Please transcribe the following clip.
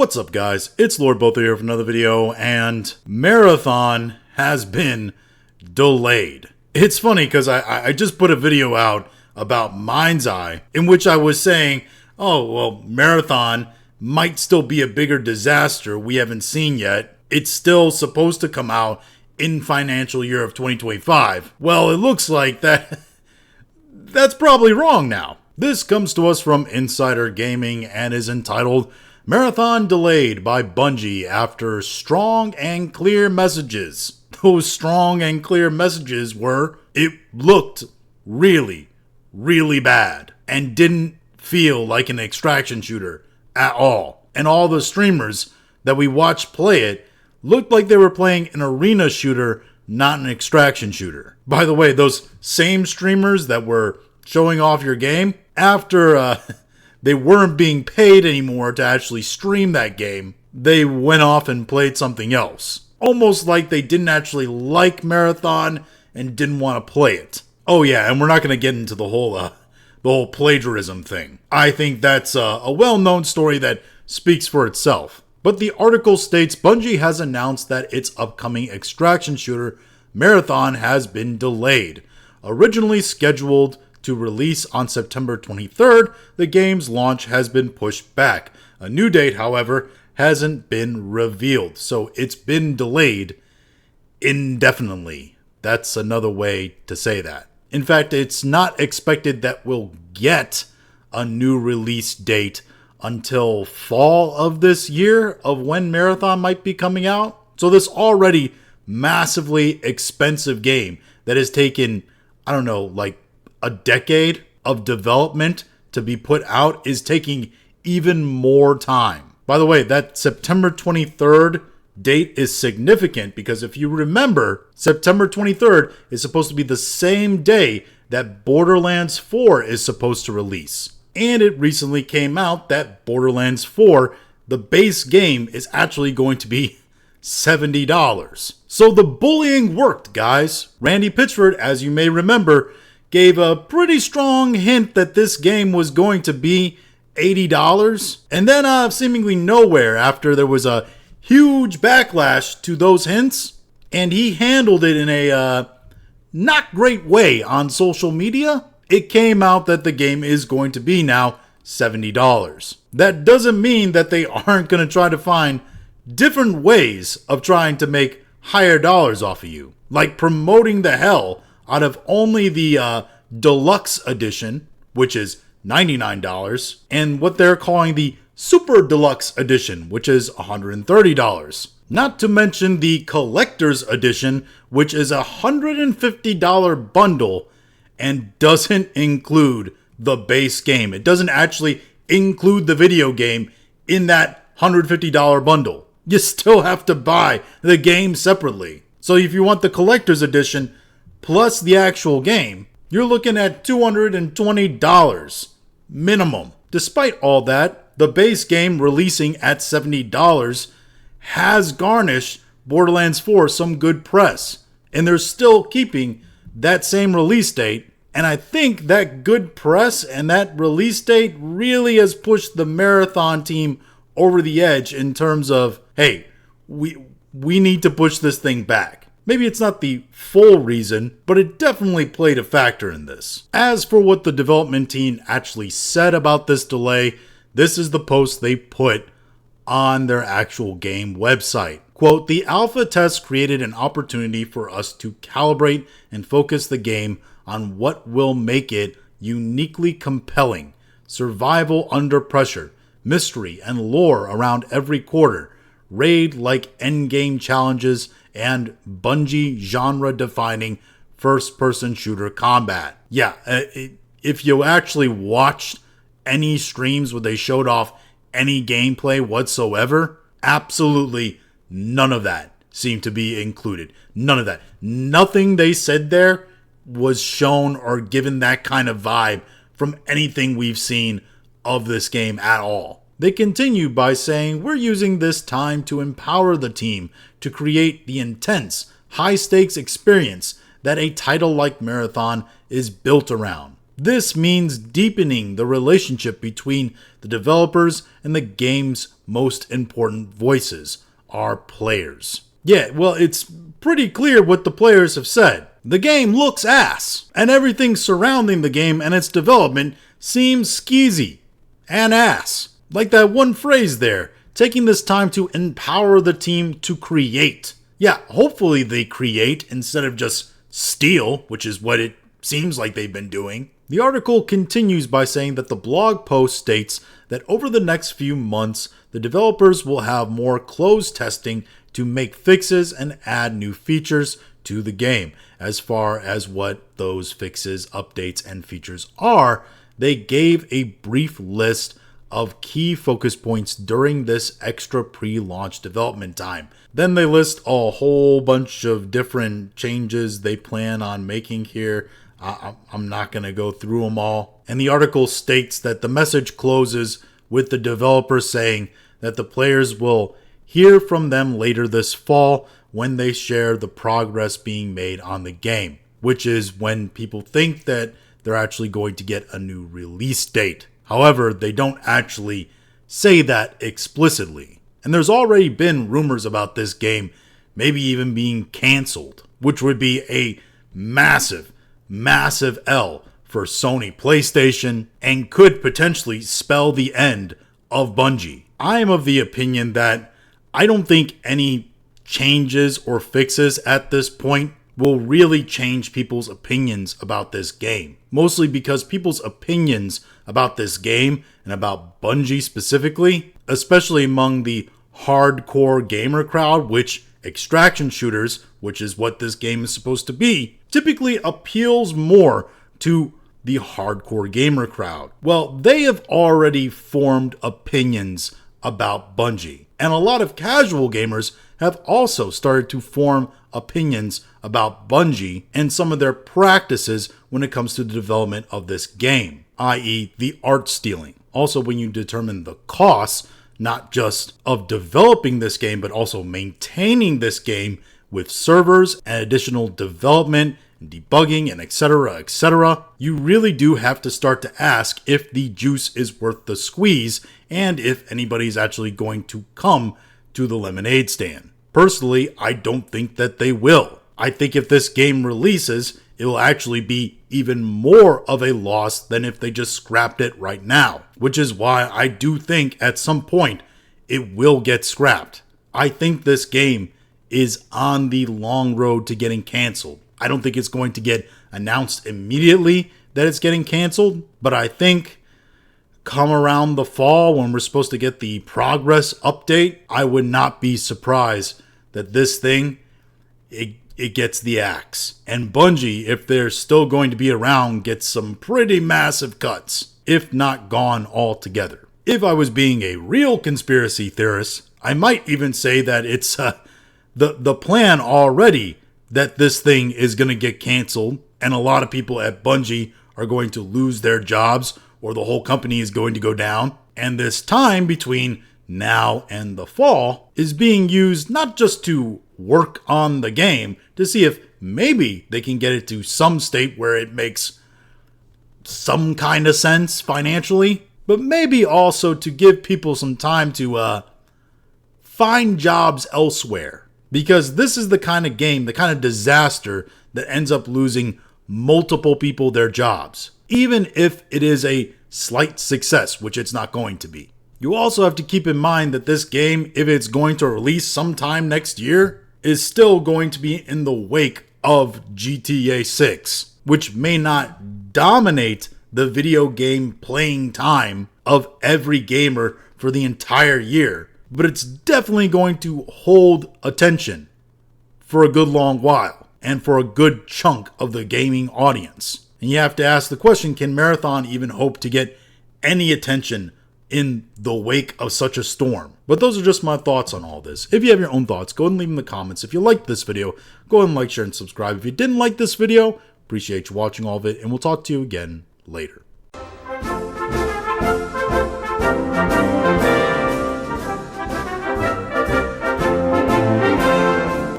What's up, guys? It's Lord Botha here for another video, and Marathon has been delayed. It's funny because I just put a video out about Mind's Eye in which I was saying, oh, well, Marathon might still be a bigger disaster we haven't seen yet. It's still supposed to come out in financial year of 2025. Well, it looks like that's probably wrong now. This comes to us from Insider Gaming and is entitled Marathon Delayed by Bungie After Strong and Clear Messages. Those strong and clear messages were, it looked really, really bad and didn't feel like an extraction shooter at all. And all the streamers that we watched play it looked like they were playing an arena shooter, not an extraction shooter. By the way, those same streamers that were showing off your game, after they weren't being paid anymore to actually stream that game, they went off and played something else. Almost like they didn't actually like Marathon and didn't want to play it. Oh yeah, and we're not going to get into the whole plagiarism thing. I think that's a well-known story that speaks for itself. But the article states Bungie has announced that its upcoming extraction shooter, Marathon, has been delayed. Originally scheduled to release on September 23rd, the game's launch has been pushed back. A new date, however, hasn't been revealed, so it's been delayed indefinitely. That's another way to say that. In fact, it's not expected that we'll get a new release date until fall of this year of when Marathon might be coming out. So this already massively expensive game that has taken, I don't know, like a decade of development to be put out is taking even more time. By the way, that September 23rd date is significant because if you remember, September 23rd is supposed to be the same day that Borderlands 4 is supposed to release. And it recently came out that Borderlands 4, the base game, is actually going to be $70. So the bullying worked, guys. Randy Pitchford, as you may remember, gave a pretty strong hint that this game was going to be $80. And then seemingly nowhere after there was a huge backlash to those hints. And he handled it in a not great way on social media. It came out that the game is going to be now $70. That doesn't mean that they aren't going to try to find different ways of trying to make higher dollars off of you. Like promoting the hell out of only the deluxe edition, which is $99, and what they're calling the super deluxe edition, which is $130. Not to mention the collector's edition, which is a $150 bundle and doesn't include the base game. It doesn't actually include the video game in that $150 bundle. You still have to buy the game separately. So if you want the collector's edition plus the actual game, you're looking at $220 minimum. Despite all that, the base game releasing at $70 has garnished Borderlands 4 some good press. And they're still keeping that same release date. And I think that good press and that release date really has pushed the Marathon team over the edge in terms of, hey, we need to push this thing back. Maybe it's not the full reason, but it definitely played a factor in this. As for what the development team actually said about this delay, this is the post they put on their actual game website. Quote, the alpha test created an opportunity for us to calibrate and focus the game on what will make it uniquely compelling. Survival under pressure, mystery and lore around every quarter, raid-like endgame challenges, and Bungie genre-defining first-person shooter combat. Yeah, if you actually watched any streams where they showed off any gameplay whatsoever, absolutely none of that seemed to be included. None of that. Nothing they said there was shown or given that kind of vibe from anything we've seen of this game at all. They continue by saying, we're using this time to empower the team to create the intense, high-stakes experience that a title like Marathon is built around. This means deepening the relationship between the developers and the game's most important voices, our players. Yeah, well, it's pretty clear what the players have said. The game looks ass, and everything surrounding the game and its development seems skeezy and ass. Like that one phrase there, taking this time to empower the team to create. Yeah, hopefully they create instead of just steal, which is what it seems like they've been doing. The article continues by saying that the blog post states that over the next few months, the developers will have more closed testing to make fixes and add new features to the game. As far as what those fixes, updates, and features are, they gave a brief list of key focus points during this extra pre-launch development time. Then they list a whole bunch of different changes they plan on making here. I'm not going to go through them all. And the article states that the message closes with the developers saying that the players will hear from them later this fall when they share the progress being made on the game, which is when people think that they're actually going to get a new release date. However, they don't actually say that explicitly. And there's already been rumors about this game maybe even being canceled, which would be a massive L for Sony PlayStation and could potentially spell the end of Bungie. I am of the opinion that I don't think any changes or fixes at this point will really change people's opinions about this game. Mostly because people's opinions about this game and about Bungie specifically, especially among the hardcore gamer crowd, which extraction shooters, which is what this game is supposed to be, typically appeals more to the hardcore gamer crowd. Well, they have already formed opinions about Bungie, and a lot of casual gamers have also started to form opinions about Bungie and some of their practices when it comes to the development of this game, i.e. the art stealing. Also, when you determine the costs, not just of developing this game, but also maintaining this game with servers and additional development and debugging and etc., you really do have to start to ask if the juice is worth the squeeze and if anybody's actually going to come to the lemonade stand. Personally, I don't think that they will. I think if this game releases, it will actually be even more of a loss than if they just scrapped it right now, which is why I do think at some point it will get scrapped. I think this game is on the long road to getting canceled. I don't think it's going to get announced immediately that it's getting canceled, but I think come around the fall when we're supposed to get the progress update, I would not be surprised that this thing, it gets the axe. And Bungie, if they're still going to be around, gets some pretty massive cuts, if not gone altogether. If I was being a real conspiracy theorist, I might even say that it's the plan already that this thing is going to get canceled and a lot of people at Bungie are going to lose their jobs or the whole company is going to go down. And this time between now and the fall is being used not just to work on the game, to see if maybe they can get it to some state where it makes some kind of sense financially, but maybe also to give people some time to find jobs elsewhere. Because this is the kind of game, the kind of disaster that ends up losing multiple people their jobs, even if it is a slight success, which it's not going to be. You also have to keep in mind that this game, if it's going to release sometime next year, is still going to be in the wake of GTA 6, which may not dominate the video game playing time of every gamer for the entire year, but it's definitely going to hold attention for a good long while and for a good chunk of the gaming audience. And you have to ask the question, can Marathon even hope to get any attention in the wake of such a storm? But those are just my thoughts on all this. If you have your own thoughts, go ahead and leave them in the comments. If you liked this video, go ahead and like, share, and subscribe. If you didn't like this video, appreciate you watching all of it, and we'll talk to you again later.